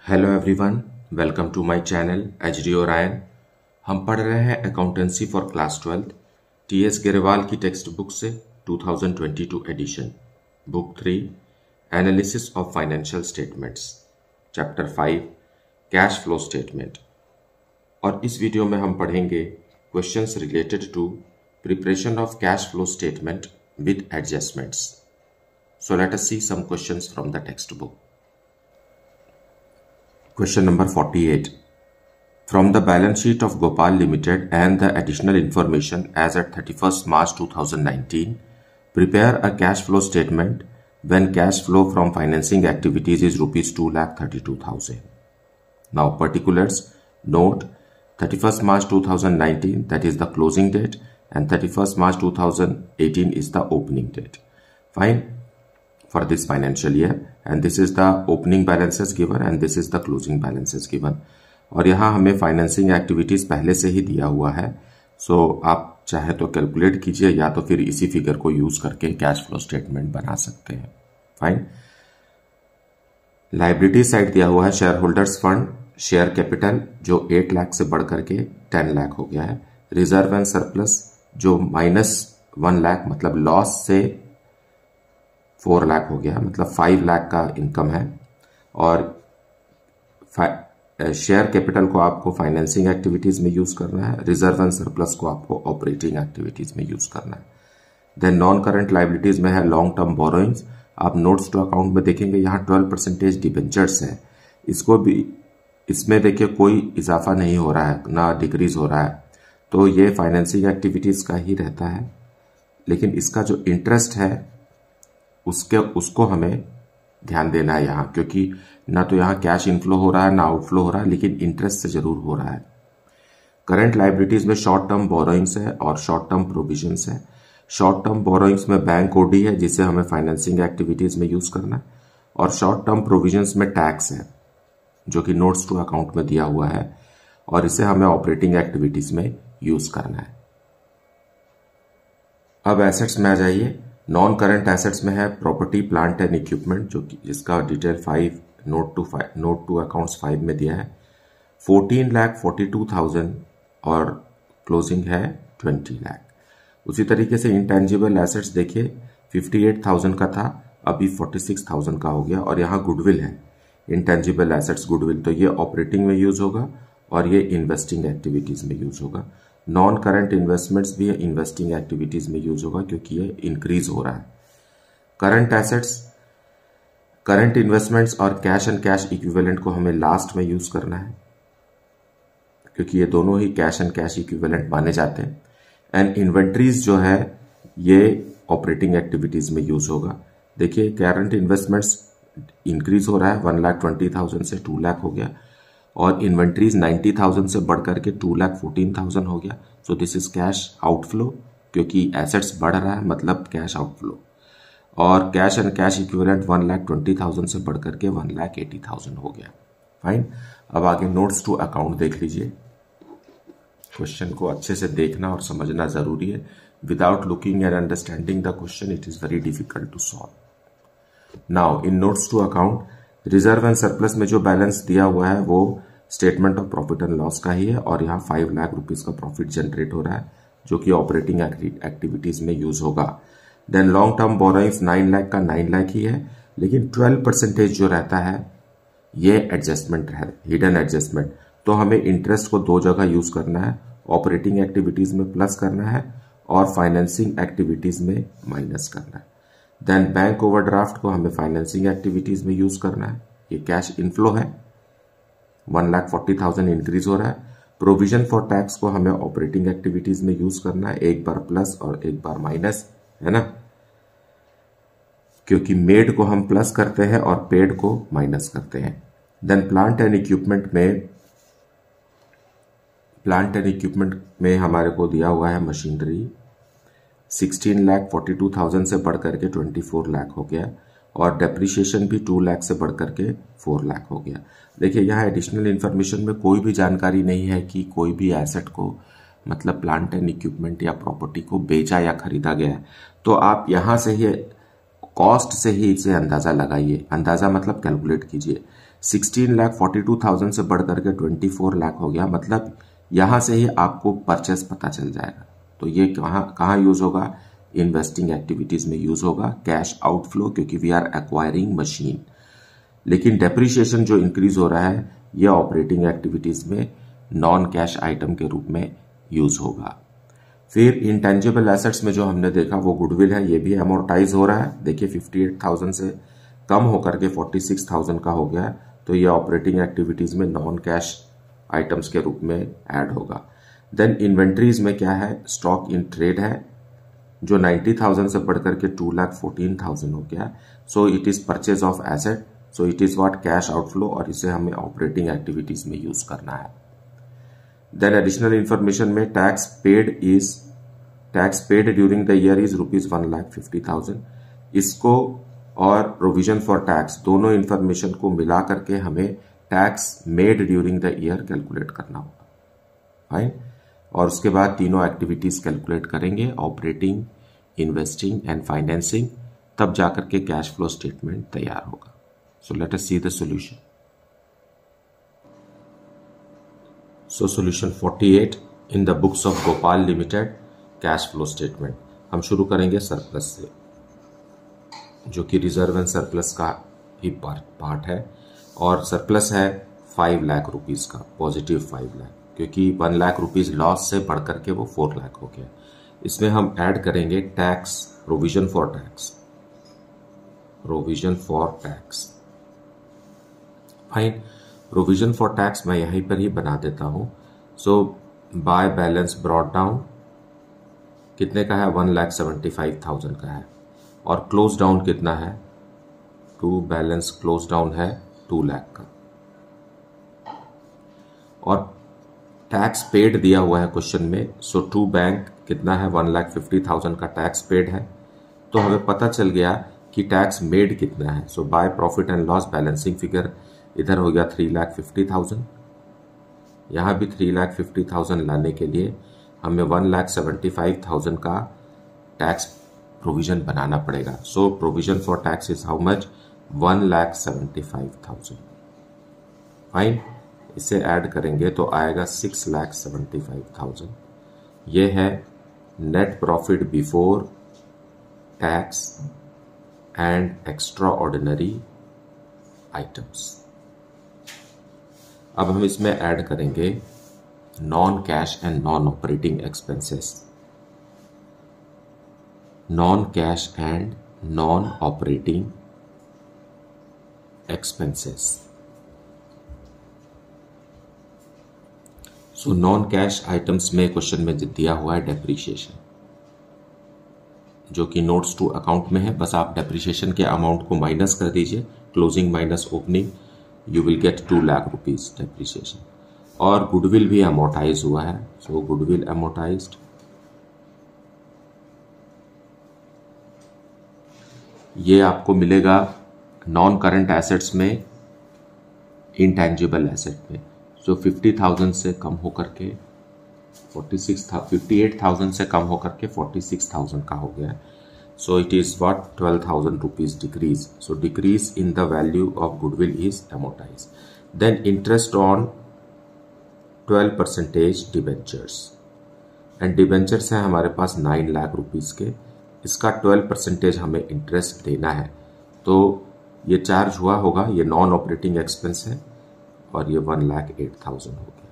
Hello everyone, welcome to my channel HD Orion. हम पढ़ रहे हैं accountancy for class 12 TS Grewal की टेक्स्ट बुक से 2022 edition, book 3 analysis of financial statements, chapter 5 cash flow statement. और इस वीडियो में हम पढ़ेंगे questions related to preparation of cash flow statement with adjustments. So let us see some questions from the text book. Question number 48. From the balance sheet of Gopal Limited and the additional information as at 31st March 2019, prepare a cash flow statement when cash flow from financing activities is rupees 2,32,000. Now particulars, note 31st March 2019, that is the closing date, and 31st March 2018 is the opening date. Fine. For this financial year, and this is the opening balances given and this is the closing balances given. और यहाँ हमें financing activities पहले से ही दिया हुआ है, सो आप चाहे तो कैलकुलेट कीजिए या तो फिर इसी फिगर को यूज करके कैश फ्लो स्टेटमेंट बना सकते हैं। फाइन। लाइबिलिटी साइड दिया हुआ है share holders fund, share capital जो 8 लाख से बढ़ करके 10 लाख हो गया है, रिजर्व एंड सरप्लस जो -1 लाख मतलब लॉस से 4 लाख हो गया, मतलब 5 लाख का इनकम है। और शेयर कैपिटल को आपको फाइनेंसिंग एक्टिविटीज में यूज करना है, रिजर्व एंड सरप्लस को आपको ऑपरेटिंग एक्टिविटीज में यूज करना है। देन नॉन करंट लाइबिलिटीज में है लॉन्ग टर्म बोरोइंग्स। आप नोट्स टू अकाउंट में देखेंगे यहाँ 12% डिबेंचर्स है, इसको भी इसमें देखिए कोई इजाफा नहीं हो रहा है ना डिक्रीज हो रहा है, तो ये फाइनेंसिंग एक्टिविटीज का ही रहता है। लेकिन इसका जो इंटरेस्ट है उसको हमें ध्यान देना है यहाँ, क्योंकि ना तो यहाँ कैश इनफ्लो हो रहा है ना आउटफ्लो हो रहा है, लेकिन इंटरेस्ट से जरूर हो रहा है। करंट लाइबिलिटीज में शॉर्ट टर्म बोरोइंग्स है और शॉर्ट टर्म प्रोविजंस है। शॉर्ट टर्म बोरोइंग्स में बैंक ओडी है जिसे हमें फाइनेंसिंग एक्टिविटीज में यूज करना है, और शॉर्ट टर्म प्रोविजंस में टैक्स है जो कि नोट्स टू अकाउंट में दिया हुआ है, और इसे हमें ऑपरेटिंग एक्टिविटीज में यूज करना है। अब एसेट्स में आ जाइए। नॉन करंट एसेट्स में है प्रॉपर्टी प्लांट एंड इक्विपमेंट, जो कि जिसका डिटेल 5 नोट टू अकाउंट्स 5 में दिया है, 14,42,000 और क्लोजिंग है 20 लाख। उसी तरीके से इंटेंजिबल एसेट्स देखिए 58,000 का था, अभी 46,000 का हो गया। और यहाँ गुडविल है, इंटेंजिबल एसेट्स गुडविल, तो ये ऑपरेटिंग में यूज होगा और ये इन्वेस्टिंग एक्टिविटीज में यूज होगा। नॉन करंट इन्वेस्टमेंट्स भी इन्वेस्टिंग एक्टिविटीज में यूज होगा क्योंकि ये इंक्रीज हो रहा है। करंट एसेट्स, करंट इन्वेस्टमेंट्स और कैश एंड कैश इक्विवेलेंट को हमें लास्ट में यूज करना है, क्योंकि ये दोनों ही कैश एंड कैश इक्विवेलेंट माने जाते हैं। एंड इन्वेंट्रीज जो है ये ऑपरेटिंग एक्टिविटीज में यूज होगा। देखिए करंट इन्वेस्टमेंट्स इंक्रीज हो रहा है, 1,20,000 से 2 लाख हो गया, और इन्वेंट्रीज 90,000 से बढ़ करके 2,14,000 हो गया। सो दिस इज कैश आउटफ्लो, क्योंकि एसेट्स बढ़ रहा है मतलब कैश आउटफ्लो। और कैश एंड कैश इक्विवेलेंट 1,20,000 से बढ़ करके 1,80,000 हो गया। फाइन। अब आगे नोट्स टू अकाउंट देख लीजिए। क्वेश्चन को अच्छे से देखना और समझना जरूरी है। Without looking and understanding the question it is very difficult to solve. Now in notes to account, reserve and surplus में जो बैलेंस दिया हुआ है वो statement of profit and loss का ही है, और यहाँ 5 लाख रुपीज का प्रॉफिट जनरेट हो रहा है जो कि ऑपरेटिंग एक्टिविटीज में यूज होगा। Then long term borrowings 9 lakh का 9 लाख ही है, लेकिन 12% जो रहता है ये एडजस्टमेंट है, हिडन एडजस्टमेंट। तो हमें इंटरेस्ट को 2 जगह यूज करना है, ऑपरेटिंग एक्टिविटीज में प्लस करना है और फाइनेंसिंग एक्टिविटीज में माइनस करना है। देन बैंक ओवरड्राफ्ट को हमें फाइनेंसिंग एक्टिविटीज में यूज करना है, ये कैश इनफ्लो है, 1,40,000 इंक्रीज हो रहा है। प्रोविजन फॉर टैक्स को हमें ऑपरेटिंग एक्टिविटीज में यूज करना है, एक बार प्लस और एक बार माइनस, है ना, क्योंकि मेड को हम प्लस करते हैं और पेड को माइनस करते हैं। देन प्लांट एंड इक्विपमेंट में हमारे को दिया हुआ है मशीनरी 16,42,000 से बढ़ करके 24 लाख हो गया, और डेप्रिसिएशन भी 2 लाख से बढ़ करके 4 लाख हो गया। देखिए यहाँ एडिशनल इन्फॉर्मेशन में कोई भी जानकारी नहीं है कि कोई भी एसेट को मतलब प्लांट एंड इक्विपमेंट या प्रॉपर्टी को बेचा या खरीदा गया है, तो आप यहाँ से ही कॉस्ट से ही इसे अंदाजा लगाइए। अंदाजा मतलब कैलकुलेट कीजिए। 16,42,000 से बढ़ करके 24 लाख हो गया, मतलब यहां से ही आपको परचेस पता चल जाएगा। तो ये कहाँ यूज होगा, इन्वेस्टिंग एक्टिविटीज में यूज होगा, कैश आउटफ्लो, क्योंकि वी आर एक्वायरिंग मशीन। लेकिन डेप्रिसिएशन जो इंक्रीज हो रहा है यह ऑपरेटिंग एक्टिविटीज में नॉन कैश आइटम के रूप में यूज होगा। फिर इंटेंजिबल एसेट्स में जो हमने देखा वो गुडविल है, ये भी अमोर्टाइज हो रहा है। देखिए 58,000 से कम होकर के 46,000 का हो गया, तो ये ऑपरेटिंग एक्टिविटीज में नॉन कैश आइटम्स के रूप में ऐड होगा। देन इन्वेंट्रीज में क्या है, स्टॉक इन ट्रेड है जो 90,000 से बढ़कर के 2,14,000 हो गया। So it is purchase of asset, so it is what cash outflow, और इसे हमें ऑपरेटिंग एक्टिविटीज में यूज करना है। देन एडिशनल इंफॉर्मेशन में tax paid during the year is ₹1,50,000। इसको और प्रोविजन फॉर टैक्स दोनों इंफॉर्मेशन को मिला करके हमें tax made during the year calculate करना होगा। फाइन, और उसके बाद तीनों एक्टिविटीज कैलकुलेट करेंगे, ऑपरेटिंग, इन्वेस्टिंग एंड फाइनेंसिंग, तब जाकर के कैश फ्लो स्टेटमेंट तैयार होगा। सो let us see the solution. So solution 48 in the books of Gopal limited cash flow statement. हम शुरू करेंगे सरप्लस से, जो कि रिजर्व एंड सरप्लस का ही पार्ट है, और सरप्लस है 5 लाख रुपीज का, पॉजिटिव 5 लाख, क्योंकि 1 लाख रुपीज लॉस से बढ़ करके वो 4 लाख हो गया। इसमें हम ऐड करेंगे tax, provision for tax. Fine, provision for tax मैं यहीं पर ही बना देता हूं। सो बाय बैलेंस ब्रॉट डाउन कितने का है, 1,75,000 का है, और क्लोज डाउन कितना है, टू बैलेंस क्लोज डाउन है 2 लाख का, और टैक्स पेड दिया हुआ है क्वेश्चन में। सो टू बैंक कितना है, 1,50,000 का टैक्स पेड है। तो हमें पता चल गया कि टैक्स मेड कितना है। So by profit and loss balancing figure इधर हो गया 3,50,000, यहां भी 3,50,000 लाने के लिए हमें 1,75,000 का टैक्स प्रोविजन बनाना पड़ेगा। So provision for tax is how much, 1,75,000। Fine, इसे ऐड करेंगे तो आएगा 6,75,000। ये है net profit before tax and extra ordinary items. अब हम इसमें ऐड करेंगे non cash and non operating expenses, non cash and non operating expenses. So non cash items में क्वेश्चन में दिया हुआ है डेप्रीशिएशन, जो कि नोट्स टू अकाउंट में है। बस आप डेप्रीशिएशन के अमाउंट को माइनस कर दीजिए, closing minus opening, you will get 2 lakh rupees depreciation. और गुडविल भी अमोर्टाइज हुआ है, सो गुडविल अमोर्टाइज्ड, ये आपको मिलेगा नॉन करंट एसेट्स में, इंटेंजिबल एसेट में। सो 50,000 से कम होकर के 58,000 से कम होकर के 46,000 का हो गया। So it is what, 12,000 rupees decrease. So decrease in the value of goodwill is amortise. Then interest on 12% debentures, and debentures है हमारे पास 9 लाख रुपीज के, इसका 12% हमें इंटरेस्ट देना है। तो ये चार्ज हुआ होगा, ये नॉन ऑपरेटिंग एक्सपेंस है, और ये 1,08,000 हो गया,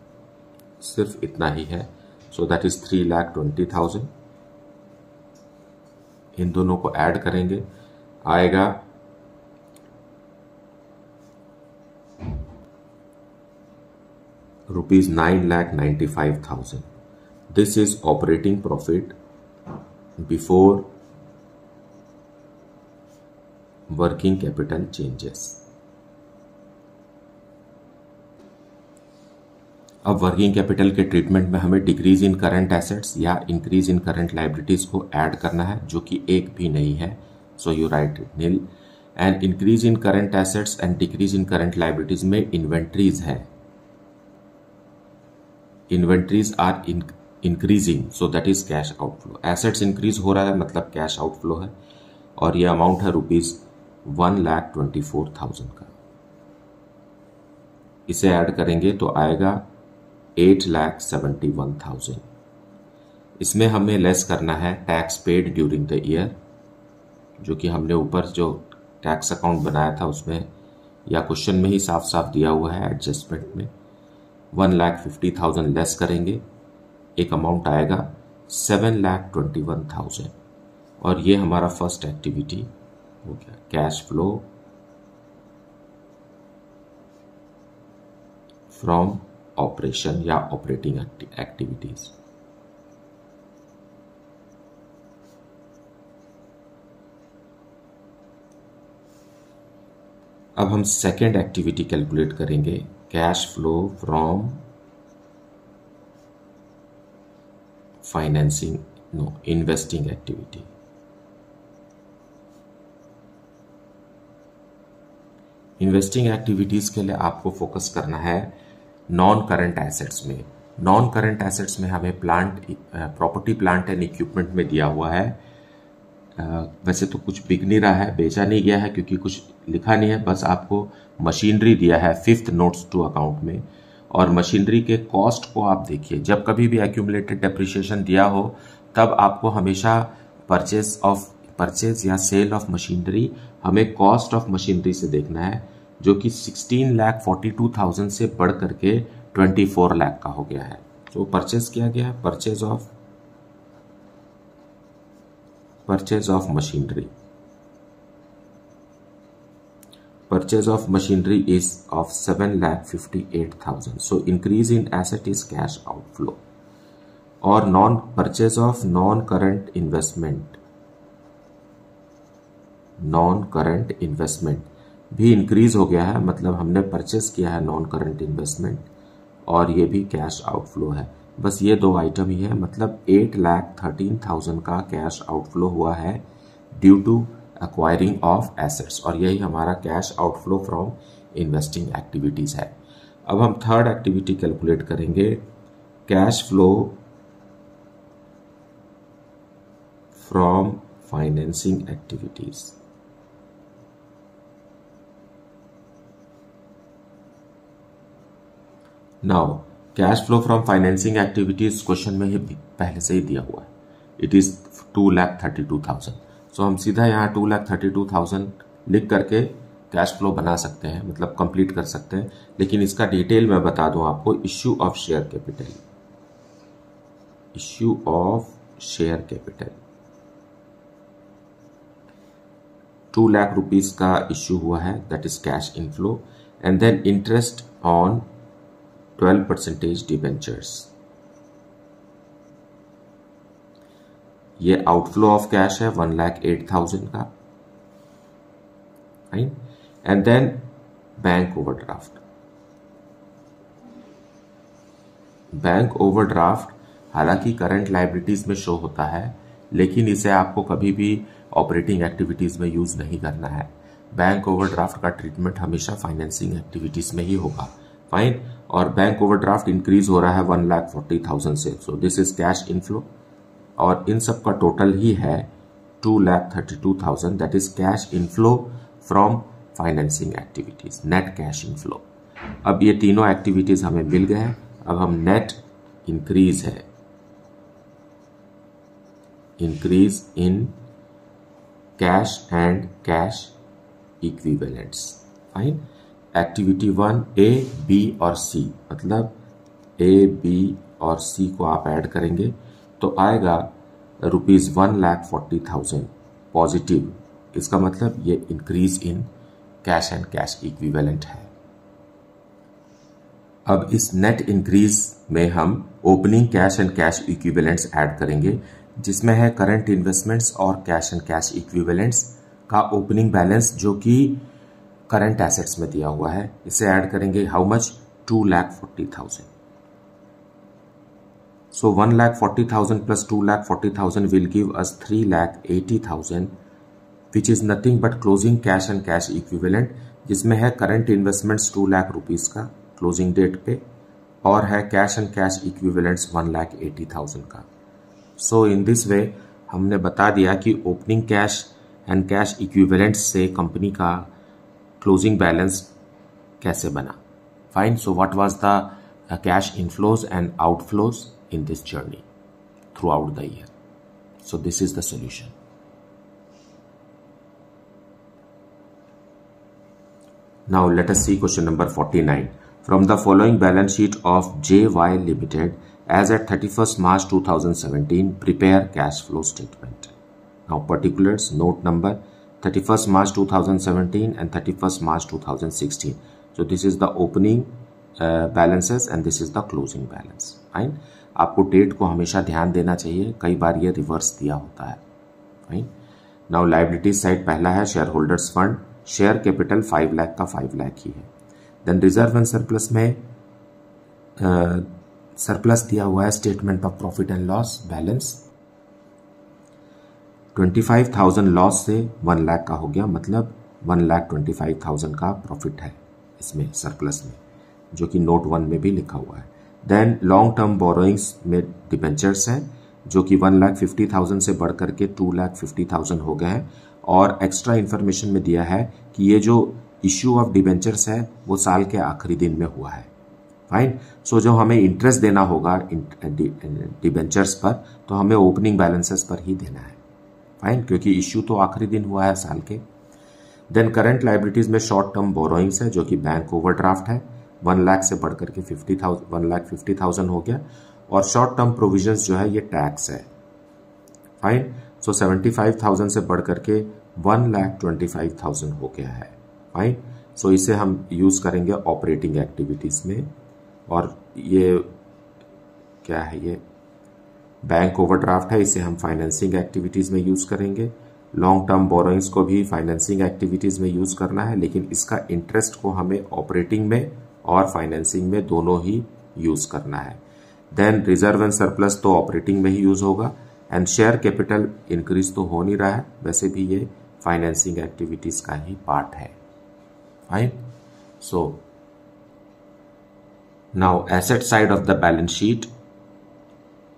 सिर्फ इतना ही है। सो दैट इज 3,20,000। इन दोनों को ऐड करेंगे, आएगा ₹9,95,000। This is operating profit before working capital changes. अब वर्किंग कैपिटल के ट्रीटमेंट में हमें डिक्रीज इन करंट एसेट्स या इंक्रीज इन करंट लायबिलिटीज को ऐड करना है, जो कि एक भी नहीं है। So you write nil. And increase in current assets and decrease in current liabilities में इन्वेंट्रीज है, inventories are increasing, so that is cash outflow. Assets increase हो रहा है मतलब कैश आउटफ्लो है, और ये अमाउंट है ₹1,24,000 का। इसे ऐड करेंगे तो आएगा 8,71,000। इसमें हमें लेस करना है tax paid during the year, जो कि हमने ऊपर जो टैक्स अकाउंट बनाया था उसमें या क्वेश्चन में ही साफ साफ दिया हुआ है एडजस्टमेंट में। 1,50,000 लेस करेंगे, एक अमाउंट आएगा 7,21,000। और ये हमारा फर्स्ट एक्टिविटी हो गया, कैश फ्लो फ्रॉम ऑपरेशन या ऑपरेटिंग एक्टिविटीज। अब हम सेकेंड एक्टिविटी कैलकुलेट करेंगे, cash flow from financing investing activity. Investing activities के लिए आपको फोकस करना है नॉन करंट एसेट्स में। नॉन करंट एसेट्स में हमें प्रॉपर्टी प्लांट एंड इक्विपमेंट में दिया हुआ है। वैसे तो कुछ बिक नहीं रहा है, बेचा नहीं गया है क्योंकि कुछ लिखा नहीं है, बस आपको मशीनरी दिया है 5th नोट्स टू अकाउंट में। और मशीनरी के कॉस्ट को आप देखिए, जब कभी भी एक्यूमुलेटेड डेप्रिसिएशन दिया हो तब आपको हमेशा परचेज या सेल ऑफ मशीनरी हमें कॉस्ट ऑफ मशीनरी से देखना है, जो कि 16,42,000 से बढ़ करके 24 लाख का हो गया है। तो परचेज किया गया है, purchase of machinery. Purchase of machinery is of 7,58,000. So increase in asset is cash outflow. और purchase of non-current investment भी इंक्रीज हो गया है, मतलब हमने परचेस किया है नॉन करंट इन्वेस्टमेंट और ये भी कैश आउटफ्लो है। बस ये दो आइटम ही है, मतलब 8,13,000 का कैश आउटफ्लो हुआ है due to acquiring of assets, और यही हमारा cash outflow from investing activities है। अब हम थर्ड एक्टिविटी कैलकुलेट करेंगे, cash flow from financing activities. Now cash flow from financing activities question में ही पहले से ही दिया हुआ है, इट इज 2,32,000। सो हम सीधा यहाँ 2,32,000 लिख करके कैश फ्लो बना सकते हैं, मतलब कंप्लीट कर सकते हैं। लेकिन इसका डिटेल मैं बता दूं आपको, issue of share capital 2 lakh rupees का इश्यू हुआ है, that is cash inflow. And then interest on 12% debentures, ये आउटफ्लो ऑफ कैश है 1,08,000 का। एंड देन बैंक ओवरड्राफ्ट हालांकि करंट लायबिलिटीज में शो होता है, लेकिन इसे आपको कभी भी ऑपरेटिंग एक्टिविटीज में यूज नहीं करना है। बैंक ओवरड्राफ्ट का ट्रीटमेंट हमेशा फाइनेंसिंग एक्टिविटीज में ही होगा। फाइन, और बैंक ओवरड्राफ्ट इंक्रीज हो रहा है 1,40,000 से, सो दिस इज कैश इनफ्लो, और इन सब का टोटल ही है 2,32,000, that is cash inflow from financing activities, net cash inflow. अब ये तीनों एक्टिविटीज हमें मिल गए हैं। अब हम net increase in cash and cash equivalents. Fine, activity 1 A B और सी, मतलब ए बी और सी को आप ऐड करेंगे तो आएगा ₹1,40,000 पॉजिटिव। इसका मतलब ये increase in cash and cash equivalent है। अब इस नेट इंक्रीज में हम opening cash and cash equivalents add करेंगे, जिसमें है करंट इन्वेस्टमेंट्स और कैश एंड कैश इक्विवेलेंट्स का ओपनिंग बैलेंस, जो कि करंट एसेट्स में दिया हुआ है। इसे ऐड करेंगे, how much, 2,40,000। So 1,40,000 plus 2,40,000 will give us 3,80,000, which is nothing but closing cash and cash equivalent, जिसमें है करंट इन्वेस्टमेंट्स 2 लाख रुपीस का क्लोजिंग डेट पे, और है कैश एंड कैश इक्विवेलेंट्स 1,80,000 का। सो इन दिस वे हमने बता दिया कि opening cash and cash equivalents से कंपनी का क्लोजिंग बैलेंस कैसे बना। Fine. So what was the cash inflows and outflows in this journey throughout the year? So this is the solution. Now let us see question number 49. From the following balance sheet of JY Limited as at 31st March 2017, prepare cash flow statement. Now particulars, note number 31st March 2017 and 31st March 2016. So this is the opening balances and this is the closing balance. Fine. आपको date को हमेशा ध्यान देना चाहिए, कई बार ये reverse दिया होता है. फाइन. नाउ लाइबिलिटीज साइड पहला है share holders fund, share capital 5 lakh का 5 लाख ही है. देन रिजर्व एंड सरप्लस में सरप्लस दिया हुआ है statement of profit and loss balance. 25,000 loss से 1 लाख का हो गया, मतलब 1,25,000 का प्रॉफिट है इसमें सरप्लस में, जो कि नोट 1 में भी लिखा हुआ है. देन लॉन्ग टर्म बोरोइंग्स में डिबेंचर्स हैं जो कि 1,50,000 से बढ़ करके 2,50,000 हो गए हैं. और एक्स्ट्रा इन्फॉर्मेशन में दिया है कि ये जो इश्यू ऑफ डिबेंचर्स है वो साल के आखिरी दिन में हुआ है. फाइन. सो जो हमें इंटरेस्ट देना होगा डिबेंचर्स पर, तो hमें ओपनिंग बैलेंसेस पर ही देना है. फाइन, क्योंकि इश्यू तो आखिरी दिन हुआ है साल के. देन करंट लाइबिलिटीज में शॉर्ट टर्म बोरोइंग्स है जो कि बैंक ओवरड्राफ्ट है, 1 लाख से बढ़ करके 1,50,000 हो गया. और शॉर्ट टर्म प्रोविजंस जो है ये टैक्स है. फाइन. सो 75,000 से बढ़ करके 1,25,000 हो गया है. फाइन. सो इसे हम यूज करेंगे ऑपरेटिंग एक्टिविटीज में. और ये क्या है, ये बैंक ओवरड्राफ्ट है, इसे हम फाइनेंसिंग एक्टिविटीज में यूज करेंगे. लॉन्ग टर्म बोरोइंग्स को भी फाइनेंसिंग एक्टिविटीज में यूज करना है, लेकिन इसका इंटरेस्ट को हमें ऑपरेटिंग में और फाइनेंसिंग में दोनों ही यूज करना है. देन रिजर्व एंड सरप्लस तो ऑपरेटिंग में ही यूज होगा. एंड शेयर कैपिटल इंक्रीज तो हो नहीं रहा है, वैसे भी ये फाइनेंसिंग एक्टिविटीज का ही पार्ट है. Fine. So now asset side of the balance sheet,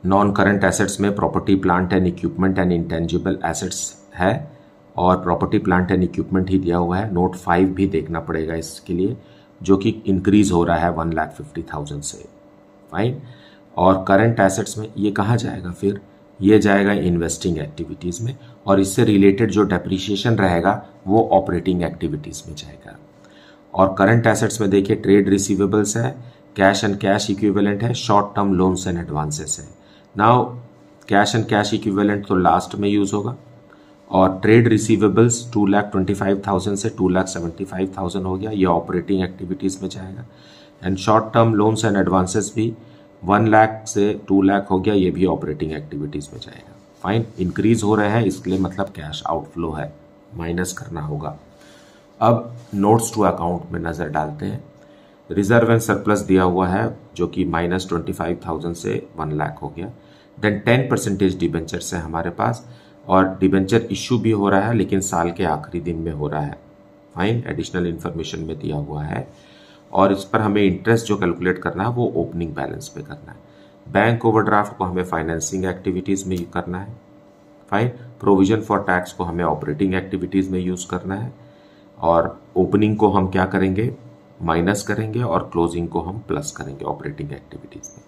non current assets में property plant and equipment and intangible assets है, और प्रॉपर्टी प्लांट एंड इक्विपमेंट ही दिया हुआ है. नोट 5 भी देखना पड़ेगा इसके लिए, जो कि इंक्रीज हो रहा है 1,50,000 से. फाइन. और करंट एसेट्स में ये कहाँ जाएगा, फिर ये जाएगा इन्वेस्टिंग एक्टिविटीज में, और इससे रिलेटेड जो डेप्रिसिएशन रहेगा वो ऑपरेटिंग एक्टिविटीज में जाएगा. और करंट एसेट्स में देखिए ट्रेड रिसीवेबल्स है, कैश एंड कैश इक्विवेलेंट है, short term loans and advances है. Now cash and cash equivalent तो लास्ट में यूज होगा, और ट्रेड रिसीवेबल्स 2,25,000 से 2,75,000 हो गया, ये ऑपरेटिंग एक्टिविटीज में जाएगा. And short term loans and advances भी 1 लाख से 2 लाख हो गया, ये भी ऑपरेटिंग एक्टिविटीज में जाएगा. फाइन. इंक्रीज हो रहे हैं इसके मतलब कैश आउटफ्लो है, माइनस करना होगा. अब नोट्स टू अकाउंट में नजर डालते हैं. रिजर्व एंड सरप्लस दिया हुआ है जो कि -25,000 से 1 लाख हो गया. देन 10% डिबेंचर्स है हमारे पास, और डिबेंचर इश्यू भी हो रहा है लेकिन साल के आखिरी दिन में हो रहा है. फाइन. एडिशनल इन्फॉर्मेशन में दिया हुआ है, और इस पर हमें इंटरेस्ट जो कैलकुलेट करना है वो ओपनिंग बैलेंस पे करना है. बैंक ओवरड्राफ्ट को हमें फाइनेंसिंग एक्टिविटीज में करना है. फाइन. प्रोविजन फॉर टैक्स को हमें ऑपरेटिंग एक्टिविटीज में यूज करना है, और ओपनिंग को हम क्या करेंगे, माइनस करेंगे, और क्लोजिंग को हम प्लस करेंगे ऑपरेटिंग एक्टिविटीज में.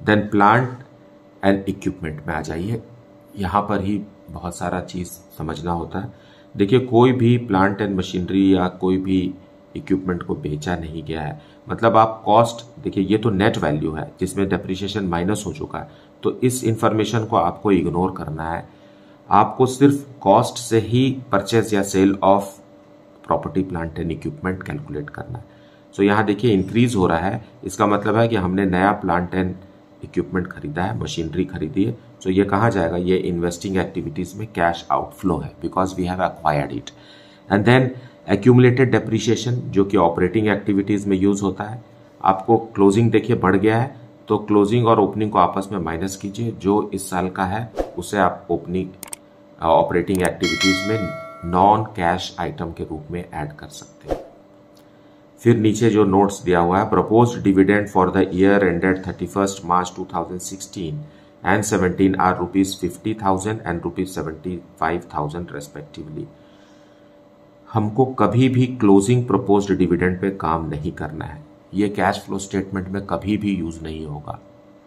देन प्लांट एंड इक्विपमेंट में आ जाइए. यहाँ पर ही बहुत सारा चीज समझना होता है. देखिए कोई भी प्लांट एंड मशीनरी या कोई भी इक्विपमेंट को बेचा नहीं गया है, मतलब आप कॉस्ट देखिए, ये तो नेट वैल्यू है जिसमें डेप्रिसिएशन माइनस हो चुका है, तो इस इंफॉर्मेशन को आपको इग्नोर करना है. आपको सिर्फ कॉस्ट से ही परचेज या sale of property plant and equipment calculate करना है. सो यहाँ देखिए इंक्रीज हो रहा है, इसका मतलब है कि हमने नया प्लांट एंड इक्विपमेंट खरीदा है, मशीनरी खरीदी है. सो ये कहाँ जाएगा, ये इन्वेस्टिंग एक्टिविटीज में कैश आउटफ्लो है, because we have acquired it. And then accumulated depreciation जो कि ऑपरेटिंग एक्टिविटीज में यूज होता है. आपको क्लोजिंग देखिए बढ़ गया है, तो क्लोजिंग और ओपनिंग को आपस में माइनस कीजिए, जो इस साल का है उसे आप ओपनिंग ऑपरेटिंग एक्टिविटीज में नॉन कैश आइटम के रूप में ऐड कर सकते हैं. फिर नीचे जो नोट्स दिया हुआ है, proposed dividend for the year ended 31st March 2016 and 17 are ₹50,000 and ₹75,000 respectively. हमको कभी भी क्लोजिंग प्रपोज्ड डिविडेंड पे काम नहीं करना है. ये कैश फ्लो स्टेटमेंट में कभी भी यूज नहीं होगा,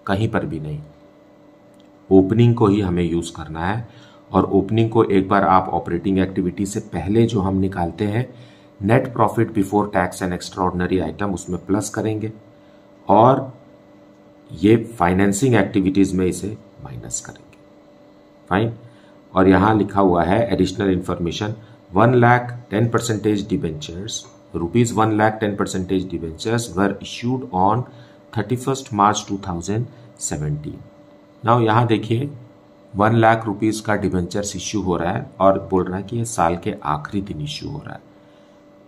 कहीं पर भी नहीं। ओपनिंग को ही हमें यूज करना है, और ओपनिंग को एक बार आप ऑपरेटिंग एक्टिविटी से पहले जो हम निकालते हैं net profit before tax and extraordinary item, उसमें प्लस करेंगे, और ये फाइनेंसिंग एक्टिविटीज में इसे माइनस करेंगे। फाइन। और यहां लिखा हुआ है additional information, 1,10% debentures, rupees 1,10% debentures were issued on 31 March 2017। Now यहां देखिए 1 लाख रुपीज का डिबेंचर्स इश्यू हो रहा है और बोल रहा है कि ये साल के आखिरी दिन इश्यू हो रहा है।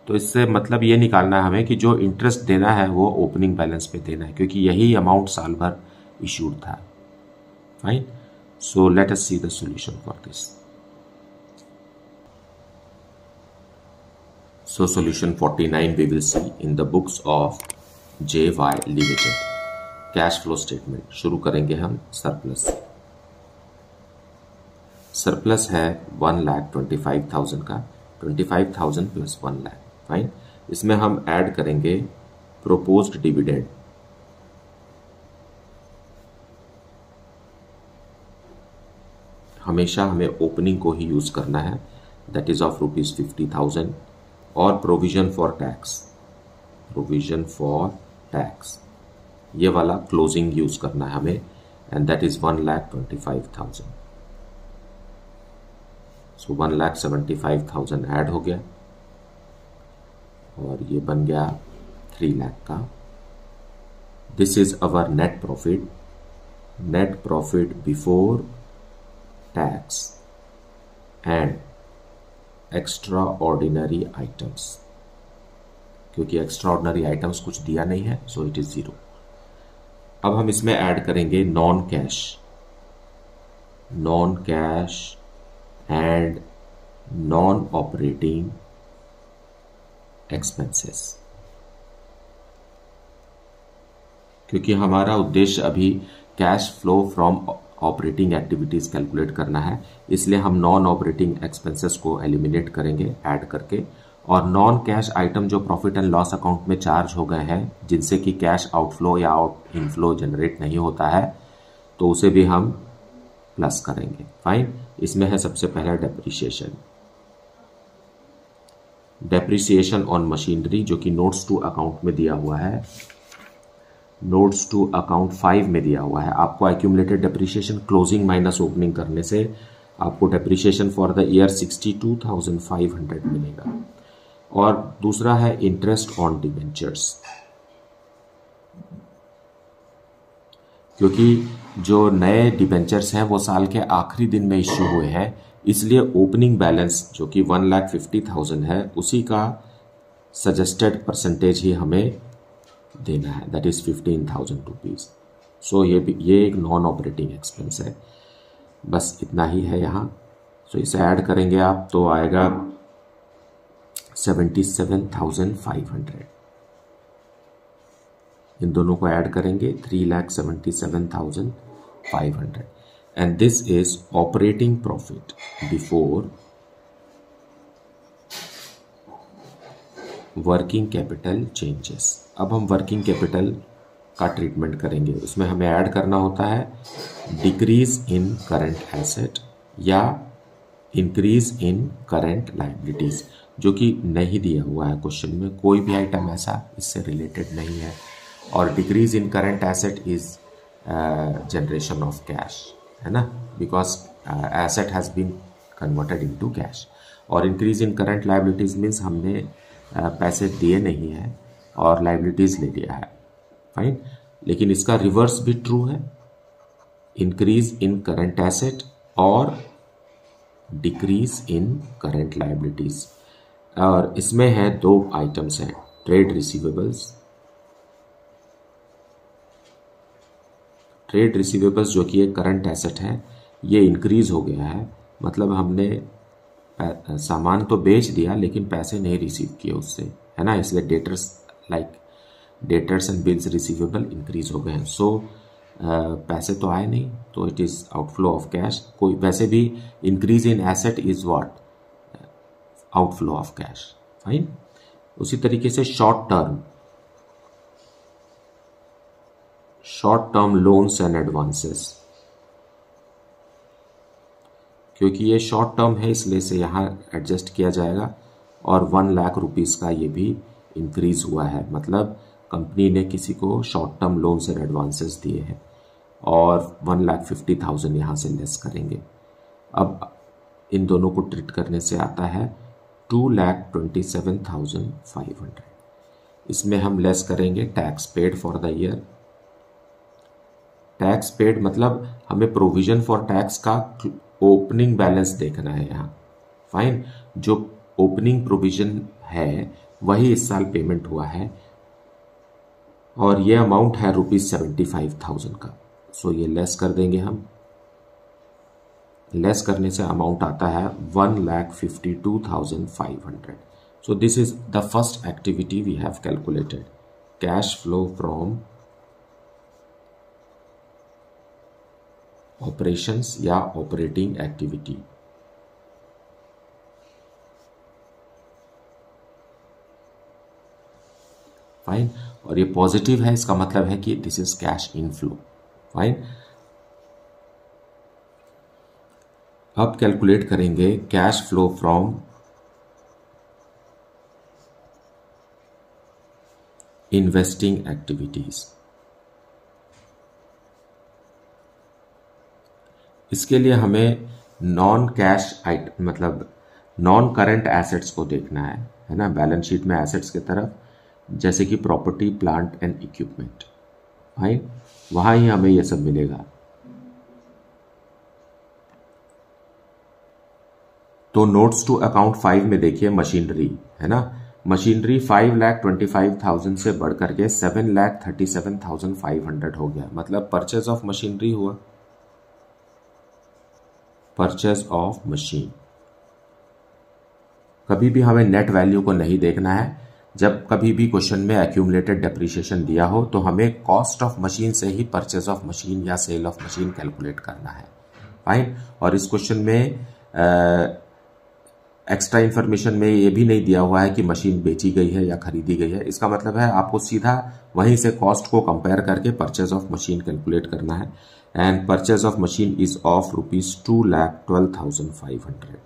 तो इससे मतलब ये निकालना है हमें कि जो इंटरेस्ट देना है वो ओपनिंग बैलेंस पे देना है, क्योंकि यही अमाउंट साल भर इश्यूड था। Fine. So let us see the solution for this. So solution 49 we will see in the books of JY Limited. Cash flow statement शुरू करेंगे हम सरप्लस से। सरप्लस है 1,25,000 का, 25,000 प्लस 1 लाख। फाइन। इसमें हम ऐड करेंगे प्रोपोज्ड डिविडेंड। हमेशा हमें ओपनिंग को ही यूज करना है, दैट इज ऑफ ₹50,000, और provision for tax, provision for tax ये वाला क्लोजिंग यूज करना है हमें, and that is 1,25,000। So 1,75,000 add हो गया और ये बन गया 3 लाख का। This is our net profit, net profit before tax and extra ordinary items. क्योंकि एक्स्ट्रा ऑर्डिनरी आइटम्स कुछ दिया नहीं है, सो इट इज 0। अब हम इसमें ऐड करेंगे non cash, non cash and non operating expenses. क्योंकि हमारा उद्देश्य अभी cash flow from operating activities calculate करना है, इसलिए हम नॉन ऑपरेटिंग एक्सपेंसेस को एलिमिनेट करेंगे ऐड करके, और नॉन कैश आइटम जो प्रॉफिट एंड लॉस अकाउंट में चार्ज हो गए हैं, जिनसे कि कैश आउटफ्लो या आउट इनफ्लो जनरेट नहीं होता है, तो उसे भी हम प्लस करेंगे। फाइन। इसमें है सबसे पहला डेप्रिसिएशन, डेप्रिसिएशन ऑन मशीनरी, जो कि नोट्स टू अकाउंट में दिया हुआ है, नोट्स टू अकाउंट 5 में दिया हुआ है। आपको accumulated depreciation closing minus opening करने से आपको डेप्रिसिएशन फॉर द ईयर 62,500 मिलेगा। और दूसरा है इंटरेस्ट ऑन डिबेंचर्स, क्योंकि जो नए डिबेंचर्स हैं वो साल के आखिरी दिन में इश्यू हुए हैं, इसलिए ओपनिंग बैलेंस जो कि 1,50,000 है उसी का सजेस्टेड परसेंटेज ही हमें देना है, दैट इज 15,000 रुपीज। सो ये एक नॉन ऑपरेटिंग एक्सपेंस है। बस इतना ही है यहाँ। सो इसे ऐड करेंगे आप तो आएगा 77,500। इन दोनों को ऐड करेंगे 3,77,500, and this is operating profit before working capital changes. अब हम वर्किंग कैपिटल का ट्रीटमेंट करेंगे। उसमें हमें ऐड करना होता है डिक्रीज इन करंट एसेट या इंक्रीज इन करंट लायबिलिटीज, जो कि नहीं दिया हुआ है क्वेश्चन में, कोई भी आइटम ऐसा इससे रिलेटेड नहीं है। और decrease in current asset is generation of cash, है ना, because asset has been converted into cash. और increase in current liabilities means हमने पैसे दिए नहीं है और लायबिलिटीज ले लिया है। फाइन। लेकिन इसका रिवर्स भी ट्रू है, इंक्रीज इन करंट एसेट और डिक्रीज इन करंट लायबिलिटीज। और इसमें है 2 आइटम्स हैं, ट्रेड रिसीवेबल्स, ट्रेड रिसीवेबल्स जो कि एक करंट एसेट है, ये इंक्रीज हो गया है, मतलब हमने सामान तो बेच दिया लेकिन पैसे नहीं रिसीव किए उससे, है ना, इसलिए debtors like debtors and bills receivable increase हो गए हैं। सो पैसे तो आए नहीं, तो it is outflow of cash. कोई वैसे भी increase in asset is what, outflow of cash. Fine. उसी तरीके से short term, short term loans and advances, क्योंकि ये शॉर्ट टर्म है इसलिए से यहाँ एडजस्ट किया जाएगा। और 1 लाख रुपीस का ये भी इंक्रीज हुआ है, मतलब कंपनी ने किसी को short term loans and advances दिए हैं और 1,50,000 यहाँ से लेस करेंगे। अब इन दोनों को ट्रीट करने से आता है 2,27,500। इसमें हम लेस करेंगे tax paid for the year. Tax paid मतलब हमें प्रोविजन फॉर टैक्स का ओपनिंग बैलेंस देखना है यहाँ। फाइन, जो ओपनिंग प्रोविजन है वही इस साल पेमेंट हुआ है और ये अमाउंट है ₹75,000 का। सो ये लेस कर देंगे हम। लेस करने से अमाउंट आता है 1,52,500। So this is the first activity we have calculated, cash flow from operations या ऑपरेटिंग एक्टिविटी। फाइन, और ये पॉजिटिव है, इसका मतलब है कि this is cash inflow. Fine, अब कैलकुलेट करेंगे cash flow from investing activities. इसके लिए हमें नॉन कैश आइटम मतलब नॉन करंट एसेट्स को देखना है ना, बैलेंस शीट में एसेट्स की तरफ, जैसे कि property, plant and equipment. Fine, वहां ही हमें यह सब मिलेगा। तो नोट्स टू अकाउंट 5 में देखिए मशीनरी है ना, मशीनरी 5,25,000 से बढ़ करके 7,37,500 हो गया, मतलब परचेज ऑफ मशीनरी हुआ, परचेज ऑफ मशीन। कभी भी हमें नेट वैल्यू को नहीं देखना है। जब कभी भी क्वेश्चन में एक्यूमुलेटेड डेप्रिसिएशन दिया हो तो हमें कॉस्ट ऑफ मशीन से ही परचेज ऑफ मशीन या सेल ऑफ मशीन कैलकुलेट करना है। फाइन, और इस क्वेश्चन में एक्स्ट्रा इन्फॉर्मेशन में ये भी नहीं दिया हुआ है कि मशीन बेची गई है या खरीदी गई है। इसका मतलब है आपको सीधा वहीं से कॉस्ट को कंपेयर करके परचेज ऑफ मशीन कैलकुलेट करना है। And purchase of machine is of ₹2,12,500.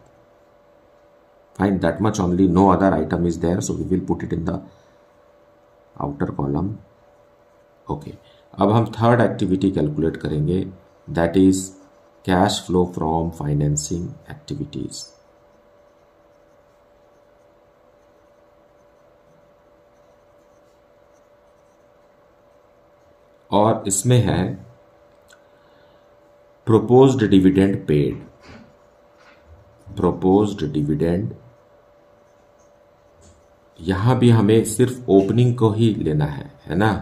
Fine, that much only, no other item is there, so we will put it in the outer column. Okay, अब हम third activity calculate करेंगे, that is cash flow from financing activities. और इसमें है proposed dividend paid. Proposed dividend, यहां भी हमें सिर्फ ओपनिंग को ही लेना है ना,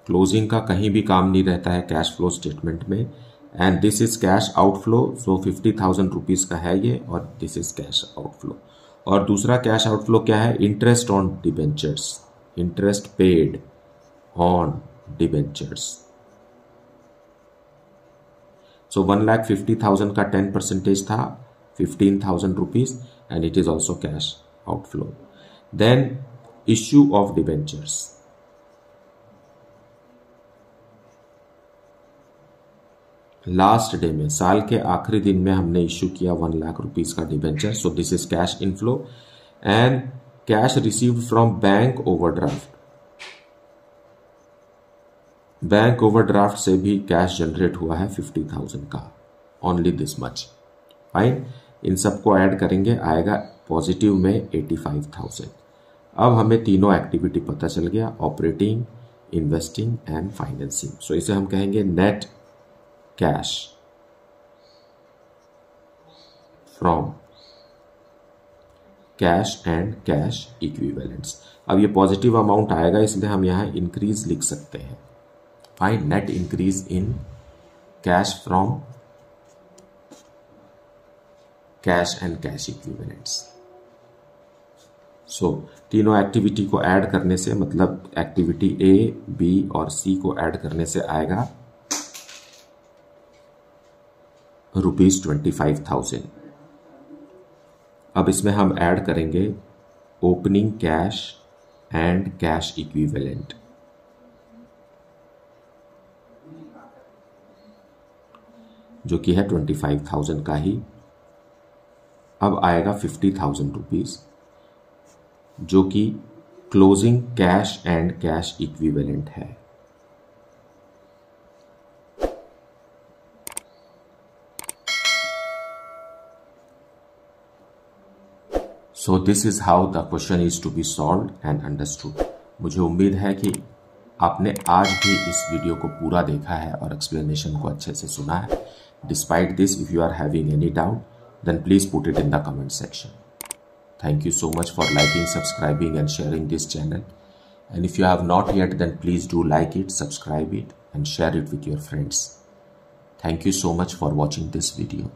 क्लोजिंग का कहीं भी काम नहीं रहता है कैश फ्लो स्टेटमेंट में। And this is cash outflow, so 50,000 rupees का है ये, और दिस इज कैश आउटफ्लो। और दूसरा कैश आउटफ्लो क्या है, interest on debentures, interest paid on debentures. So 1,50,000 का 10% था 15,000 rupees, and it is also cash outflow. Then issue of debentures. Last day में, साल के आखिरी दिन में हमने इश्यू किया 1 लाख रुपीस का debenture, so this is cash inflow. And cash received from bank overdraft, bank overdraft से भी कैश जनरेट हुआ है 50,000 का, ओनली दिस मच। फाइन, इन सबको ऐड करेंगे, आएगा पॉजिटिव में 85,000। अब हमें तीनों एक्टिविटी पता चल गया, ऑपरेटिंग, इन्वेस्टिंग एंड फाइनेंसिंग। सो इसे हम कहेंगे net cash from cash and cash equivalents. अब ये पॉजिटिव अमाउंट आएगा, इसलिए हम यहां इंक्रीज लिख सकते हैं। Fine, net increase in cash from cash and cash equivalents. So तीनों एक्टिविटी को ऐड करने से, मतलब एक्टिविटी ए, बी और सी को ऐड करने से आएगा ₹25,000। अब इसमें हम ऐड करेंगे opening cash and cash equivalent. जो कि है 25,000 का ही। अब आएगा 50,000 रुपीज, जो कि closing cash and cash equivalent है। So this is how the question is to be solved and understood. मुझे उम्मीद है कि आपने आज भी इस वीडियो को पूरा देखा है और एक्सप्लेनेशन को अच्छे से सुना है। Despite this, if you are having any doubt, then please put it in the comment section. Thank you so much for liking, subscribing and sharing this channel. And if you have not yet, then please do like it, subscribe it and share it with your friends. Thank you so much for watching this video.